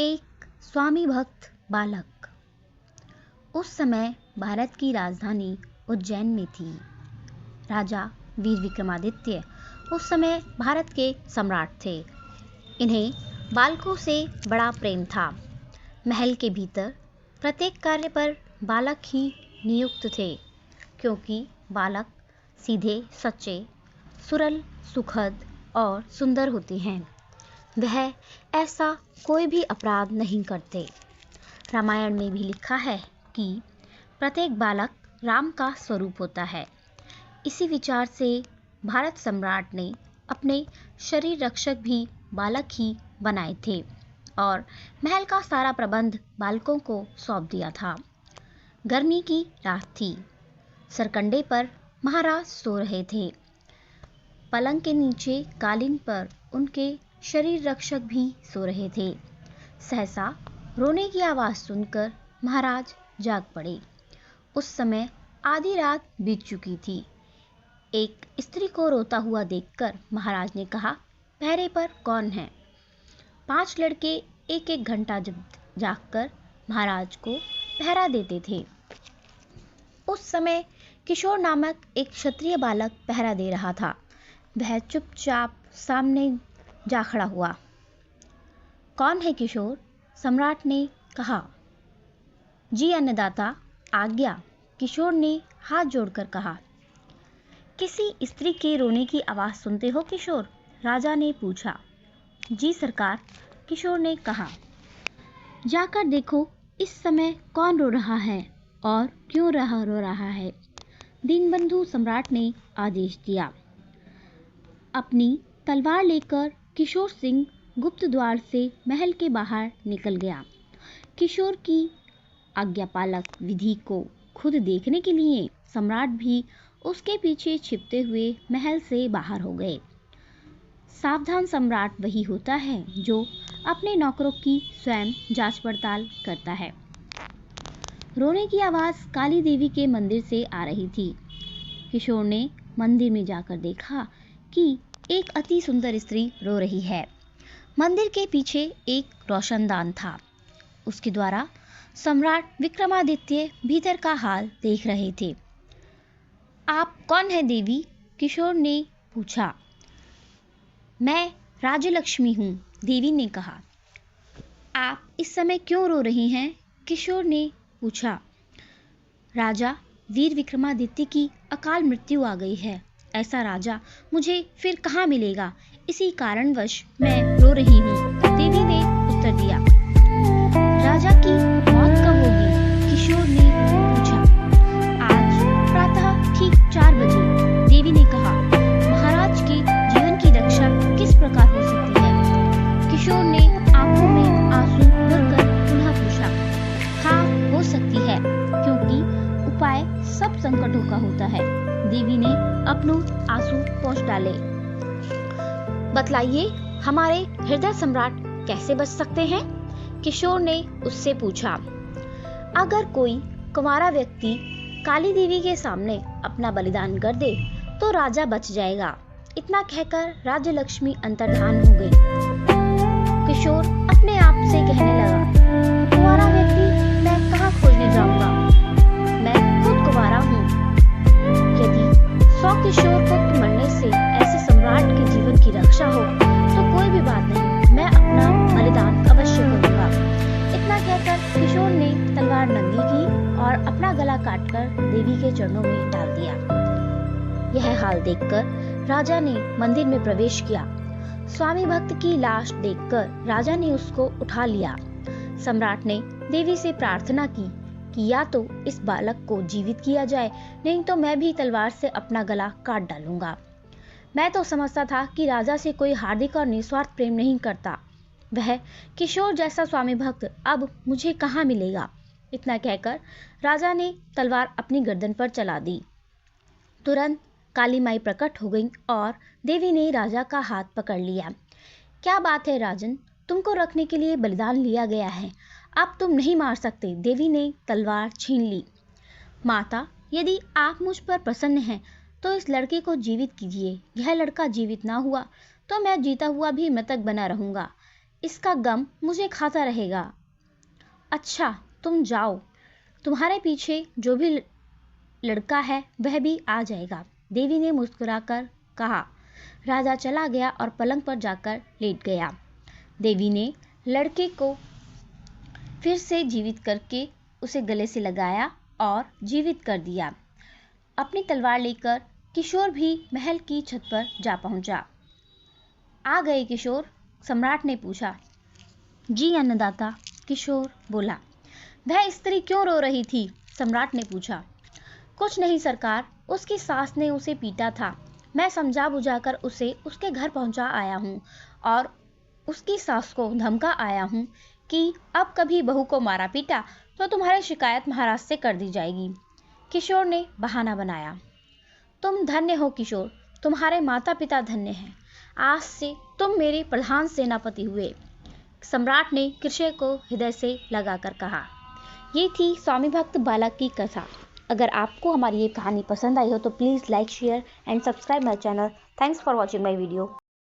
एक स्वामी भक्त बालक। उस समय भारत की राजधानी उज्जैन में थी। राजा वीर विक्रमादित्य उस समय भारत के सम्राट थे। इन्हें बालकों से बड़ा प्रेम था। महल के भीतर प्रत्येक कार्य पर बालक ही नियुक्त थे, क्योंकि बालक सीधे, सच्चे, सरल, सुखद और सुंदर होते हैं। वह ऐसा कोई भी अपराध नहीं करते। रामायण में भी लिखा है कि प्रत्येक बालक राम का स्वरूप होता है। इसी विचार से भारत सम्राट ने अपने शरीर रक्षक भी बालक ही बनाए थे और महल का सारा प्रबंध बालकों को सौंप दिया था। गर्मी की रात थी। सरकंडे पर महाराज सो रहे थे। पलंग के नीचे कालीन पर उनके शरीर रक्षक भी सो रहे थे। सहसा रोने की आवाज सुनकर महाराज जाग पड़े। उस समय आधी रात बीत चुकी थी। एक स्त्री को रोता हुआ देखकर महाराज ने कहा, पहरे पर कौन है? 5 लड़के एक एक घंटा जागकर महाराज को पहरा देते थे। उस समय किशोर नामक एक क्षत्रिय बालक पहरा दे रहा था। वह चुपचाप सामने जा खड़ा हुआ। कौन है किशोर? सम्राट ने कहा। जी अन्नदाता, आज्ञा, किशोर ने हाथ जोड़कर कहा। किसी स्त्री के रोने की आवाज सुनते हो किशोर? राजा ने पूछा। जी सरकार, किशोर ने कहा। जाकर देखो इस समय कौन रो रहा है और क्यों रो रहा है। दीनबंधु सम्राट ने आदेश दिया। अपनी तलवार लेकर किशोर सिंह गुप्त द्वार से महल के बाहर निकल गया। किशोर की आज्ञापालक विधि को खुद देखने के लिए सम्राट भी उसके पीछे छिपते हुए महल से बाहर हो गए। सावधान सम्राट वही होता है जो अपने नौकरों की स्वयं जांच पड़ताल करता है। रोने की आवाज काली देवी के मंदिर से आ रही थी। किशोर ने मंदिर में जाकर देखा कि एक अति सुंदर स्त्री रो रही है। मंदिर के पीछे एक रोशनदान था। उसके द्वारा सम्राट विक्रमादित्य भीतर का हाल देख रहे थे। आप कौन है देवी? किशोर ने पूछा। मैं राजलक्ष्मी हूँ, देवी ने कहा। आप इस समय क्यों रो रही हैं? किशोर ने पूछा। राजा वीर विक्रमादित्य की अकाल मृत्यु आ गई है। ऐसा राजा मुझे फिर कहाँ मिलेगा? इसी कारणवश मैं रो रही हूँ, देवी ने उत्तर दिया। राजा की मौत कब होगी? किशोर ने पूछा। आज प्रातः ठीक 4 बजे, देवी ने कहा। महाराज के जीवन की रक्षा किस प्रकार हो सकती है? किशोर ने आंखों में आंसू भरकर पुनः पूछा। हाँ, हो सकती है, क्योंकि उपाय सब संकटों का होता है। देवी ने अपने आंसू पोंछ डाले। बतलाइए, हमारे हृदय सम्राट कैसे बच सकते हैं? किशोर ने उससे पूछा। अगर कोई कुंवारा व्यक्ति काली देवी के सामने अपना बलिदान कर दे तो राजा बच जाएगा। इतना कहकर राजलक्ष्मी अंतर्धान हो गई। किशोर अपने आप से कहने लगा, कुंवारा व्यक्ति मैं कहाँ खोजने जाऊंगा? मैं खुद कुंवारा हूँ। यदि 100 किशोर पुत्र मरने से ऐसे सम्राट के जीवन की रक्षा हो तो कोई भी बात नहीं, मैं अपना बलिदान अवश्य करूंगा। इतना कहकर किशोर ने तलवार नंगी की और अपना गला काटकर देवी के चरणों में डाल दिया। यह हाल देखकर राजा ने मंदिर में प्रवेश किया। स्वामी भक्त की लाश देखकर राजा ने उसको उठा लिया। सम्राट ने देवी से प्रार्थना की कि या तो इस बालक को जीवित किया जाए, नहीं तो मैं भी तलवार से अपना गला काट डालूंगा। मैं तो समझता था कि राजा से कोई हार्दिक और निस्वार्थ प्रेम नहीं करता। वह किशोर जैसा स्वामी भक्त अब मुझे कहाँ मिलेगा? इतना कहकर राजा ने तलवार अपनी गर्दन पर चला दी। तुरंत काली माई प्रकट हो गई और देवी ने राजा का हाथ पकड़ लिया। क्या बात है राजन, तुमको रखने के लिए बलिदान लिया गया है, अब तुम नहीं मार सकते। देवी ने तलवार छीन ली। माता, यदि आप मुझ पर प्रसन्न हैं तो इस लड़के को जीवित कीजिए। यह लड़का जीवित ना हुआ तो मैं जीता हुआ भी मृतक बना रहूंगा। इसका गम मुझे खाता रहेगा। अच्छा, तुम जाओ, तुम्हारे पीछे जो भी लड़का है वह भी आ जाएगा, देवी ने मुस्कुराकर कहा। राजा चला गया और पलंग पर जाकर लेट गया। देवी ने लड़के को फिर से जीवित करके उसे गले से लगाया और जीवित कर दिया। अपनी तलवार लेकर किशोर भी महल की छत पर जा पहुंचा। आ गए किशोर? सम्राट ने पूछा। जी अन्नदाता, किशोर बोला। वह स्त्री क्यों रो रही थी? सम्राट ने पूछा। कुछ नहीं सरकार, उसकी सास ने उसे पीटा था। मैं समझा बुझाकर उसे उसके घर पहुंचा आया हूँ और उसकी सास को धमका आया हूँ कि अब कभी बहू को मारा पीटा तो तुम्हारी शिकायत महाराज से कर दी जाएगी। किशोर ने बहाना बनाया। तुम धन्य हो किशोर, तुम्हारे माता पिता धन्य हैं। आज से तुम मेरे प्रधान सेनापति हुए, सम्राट ने किशोर को हृदय से लगाकर कहा। ये थी स्वामी भक्त बालक की कथा। अगर आपको हमारी ये कहानी पसंद आई हो तो please like, share and subscribe my channel. Thanks for watching my video.